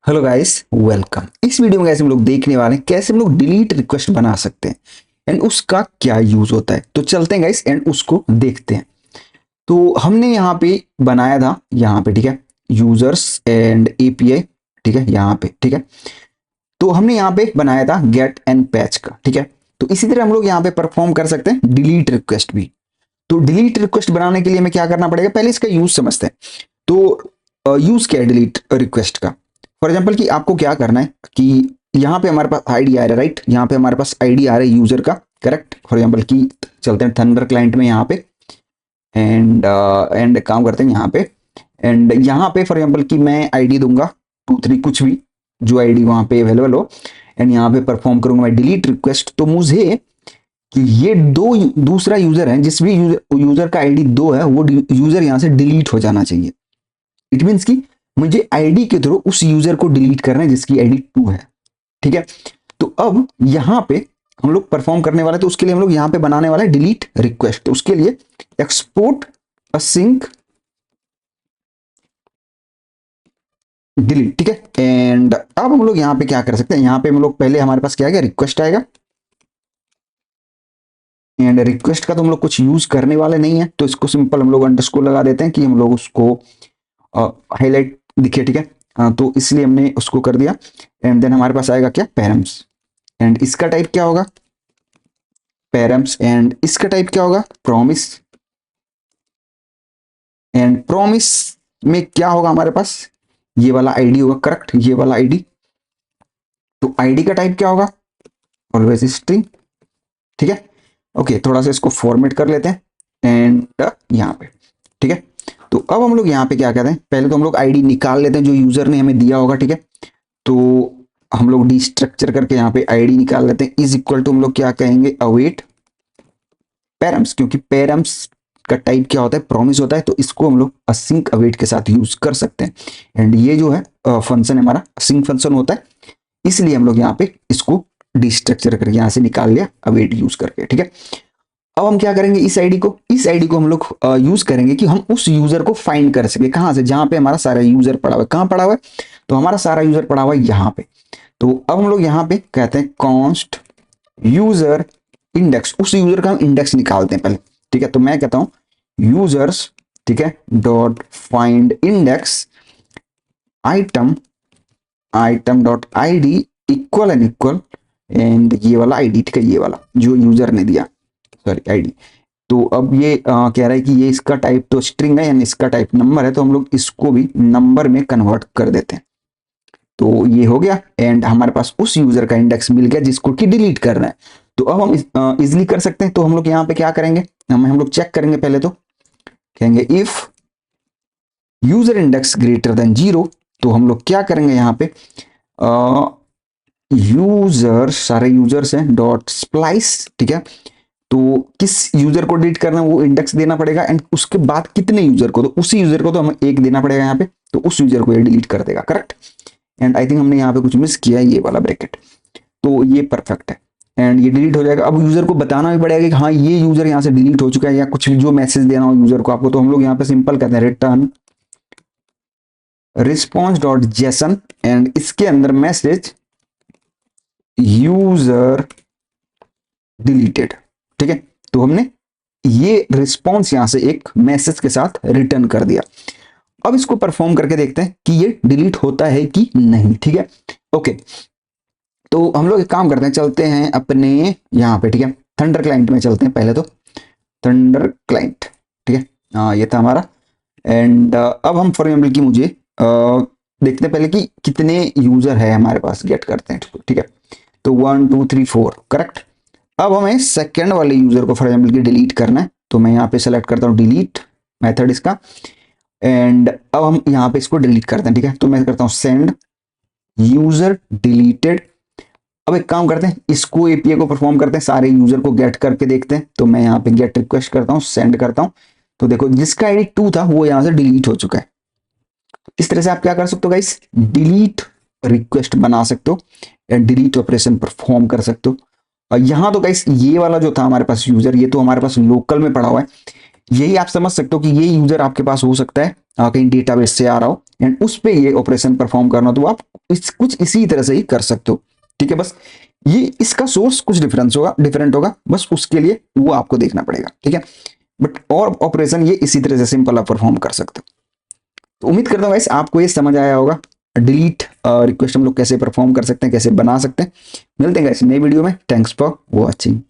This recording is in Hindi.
Hello guys, welcome. इस वीडियो में गाइस हम लोग देखने वाले हैं कैसे हम लोग डिलीट रिक्वेस्ट बना सकते हैं एंड उसका क्या यूज होता है। तो चलते हैं गाइस एंड उसको देखते हैं। तो हमने यहाँ पे बनाया था, यहाँ पे ठीक है, यूजर्स एंड एपीआई, ठीक है, यहाँ पे ठीक है। तो हमने यहाँ पे बनाया था गेट एंड पैच का, ठीक है। तो इसी तरह हम लोग यहाँ पे परफॉर्म कर सकते हैं डिलीट रिक्वेस्ट भी। तो डिलीट रिक्वेस्ट बनाने के लिए हमें क्या करना पड़ेगा, पहले इसका यूज समझते हैं। तो यूज क्या है डिलीट रिक्वेस्ट का। फॉर एग्जाम्पल कि आपको क्या करना है कि यहाँ पे हमारे पास आईडी आ रहा है, राइट, यहाँ पे हमारे पास आईडी आ रहा है यूजर का, करेक्ट। फॉर एग्जाम्पल कि चलते हैं थंडर क्लाइंट में यहाँ पे एंड काम करते हैं यहाँ पे। एंड यहाँ पे फॉर एग्जाम्पल कि मैं आईडी दूंगा 2 3 कुछ भी, जो आईडी वहाँ पे अवेलेबल हो। एंड यहाँ पे परफॉर्म करूंगा मैं डिलीट रिक्वेस्ट। तो मुझे कि ये दूसरा यूजर है, जिस भी यूजर का आईडी 2 है, वो यूजर यहाँ से डिलीट हो जाना चाहिए। इट मीन्स कि मुझे आईडी के थ्रू उस यूजर को डिलीट करना है जिसकी आईडी 2 है, ठीक है। तो अब यहाँ पे हम लोग परफॉर्म करने वाले, तो उसके लिए हम लोग यहाँ पे बनाने वाले डिलीट रिक्वेस्ट। तो उसके लिए एक्सपोर्ट असिंक डिलीट, ठीक है। एंड अब हम लोग यहाँ पे क्या कर सकते हैं, यहाँ पे हम लोग पहले हमारे पास क्या आएगा, रिक्वेस्ट आएगा। एंड रिक्वेस्ट का तो हम लोग कुछ यूज करने वाले नहीं है, तो इसको सिंपल हम लोग अंडरस्कोर लगा देते हैं कि हम लोग उसको हाईलाइट दिखे, ठीक है। तो इसलिए हमने उसको कर दिया। एंड देन हमारे पास आएगा क्या, पैरम्स। एंड इसका टाइप क्या होगा, पैरम्स। एंड इसका टाइप क्या होगा, प्रॉमिस। एंड प्रॉमिस में क्या होगा हमारे पास, ये वाला आईडी होगा, करेक्ट, ये वाला आईडी। तो आईडी का टाइप क्या होगा, ऑलवेज स्ट्रिंग, ठीक है। ओके, थोड़ा सा इसको फॉर्मेट कर लेते हैं एंड यहाँ पे, ठीक है। तो अब हम लोग यहाँ पे क्या कहते हैं, पहले तो हम लोग आईडी निकाल लेते हैं जो यूजर ने हमें दिया होगा, ठीक है। तो हम लोग डिस्ट्रक्चर करके यहाँ पे आईडी निकाल लेते हैं, इज इक्वल टू हम लोग क्या कहेंगे, अवेट पैरम्स, क्योंकि पैरम्स का टाइप क्या होता है, प्रॉमिस होता है। तो इसको हम लोग असिंक अवेट के साथ यूज कर सकते हैं। एंड ये जो है फंक्शन हमारा असिंक फंक्शन होता है, इसलिए हम लोग यहाँ पे इसको डिस्ट्रक्चर करके यहाँ से निकाल लिया अवेट यूज करके, ठीक है। अब हम क्या करेंगे, इस आईडी को हम लोग यूज करेंगे कि हम उस यूजर को फाइंड कर सके, कहां से, जहां पे हमारा सारा यूजर पड़ा हुआ है। कहां पड़ा हुआ है, तो हमारा सारा यूजर पड़ा हुआ है यहाँ पे। तो अब हम लोग यहाँ पे कहते हैं कॉन्स्ट यूजर इंडेक्स, उस यूजर का हम इंडेक्स निकालते हैं पहले, ठीक है। तो मैं कहता हूं यूजर्स, ठीक है, dot find index item, item dot ID equal and equal, and ये वाला आईडी, ठीक है, ये वाला जो यूजर ने दिया, सॉरी आईडी। तो अब ये कह रहा है कि ये इसका टाइप तो स्ट्रिंग है यानी इसका टाइप नंबर है, तो हम लोग इसको भी नंबर में कन्वर्ट कर देते हैं। तो ये हो गया एंड हमारे पास उस यूजर का इंडेक्स मिल गया जिसको कि डिलीट करना है। तो अब हम इजिली कर सकते हैं। तो हम लोग यहाँ पे क्या करेंगे, हम लोग चेक करेंगे, पहले तो कहेंगे if user index greater than 0। तो हम लोग क्या करेंगे यहाँ पे, यूजर, सारे यूजर्स हैं, डॉट स्प्लाइस, ठीक है। तो किस यूजर को डिलीट करना है वो इंडेक्स देना पड़ेगा, एंड उसके बाद कितने यूजर को, तो उसी यूजर को तो हमें 1 देना पड़ेगा यहाँ पे, तो उस यूजर को ये डिलीट कर देगा, करेक्ट। एंड आई थिंक हमने यहाँ पे कुछ मिस किया है, ये वाला ब्रैकेट, तो ये परफेक्ट है एंड ये डिलीट हो जाएगा। अब यूजर को बताना भी पड़ेगा कि हाँ ये यूजर यहाँ से डिलीट हो चुका है, या कुछ भी जो मैसेज देना हो यूजर को आपको, तो हम लोग यहाँ पे सिंपल कहते हैं return response dot JSON, and इसके अंदर मैसेज यूजर डिलीटेड, ठीक है। तो हमने ये रिस्पॉन्स यहां से एक मैसेज के साथ रिटर्न कर दिया। अब इसको परफॉर्म करके देखते हैं कि ये डिलीट होता है कि नहीं, ठीक है। ओके, तो हम लोग एक काम करते हैं, चलते हैं अपने यहाँ पे, ठीक है, थंडर क्लाइंट में चलते हैं पहले तो, थंडर क्लाइंट, ठीक है। हाँ, ये था हमारा। एंड अब हम फॉर एग्जाम्पल की मुझे देखते हैं पहले कि कितने यूजर है हमारे पास, गेट करते हैं, ठीक है। तो 1 2 3 4, करेक्ट। अब हमें सेकंड वाले यूजर को फॉर एग्जाम्पल की डिलीट करना है, तो मैं यहाँ पे सेलेक्ट करता हूँ डिलीट मेथड इसका। एंड अब हम यहाँ पे इसको डिलीट करते हैं, ठीक है। तो मैं करता हूँ सेंड यूजर डिलीटेड। अब एक काम करते हैं, इसको एपीआई को परफॉर्म करते हैं, सारे यूजर को गेट करके देखते हैं। तो मैं यहाँ पे गेट रिक्वेस्ट करता हूँ, सेंड करता हूँ। तो देखो जिसका आईडी 2 था वो यहाँ से डिलीट हो चुका है। इस तरह से आप क्या कर सकते हो गाइस, डिलीट रिक्वेस्ट बना सकते हो एंड डिलीट ऑपरेशन परफॉर्म कर सकते हो। और यहाँ तो गाइस ये वाला जो था हमारे पास यूजर, ये तो हमारे पास लोकल में पड़ा हुआ है। यही आप समझ सकते हो कि ये यूजर आपके पास हो सकता है कहीं डेटाबेस से आ रहा हो एंड उस पे ये ऑपरेशन परफॉर्म करना, तो आप कुछ इसी तरह से ही कर सकते हो। ठीक है, बस ये इसका सोर्स कुछ डिफरेंट होगा, बस उसके लिए वो आपको देखना पड़ेगा। ठीक है, बट और ऑपरेशन ये इसी तरह से सिंपल आप परफॉर्म कर सकते हो। तो उम्मीद करता हूँ गाइस आपको ये समझ आया होगा डिलीट रिक्वेस्ट हम लोग कैसे परफॉर्म कर सकते हैं, कैसे बना सकते हैं। मिलते हैं गाइस नई वीडियो में। Thanks for watching.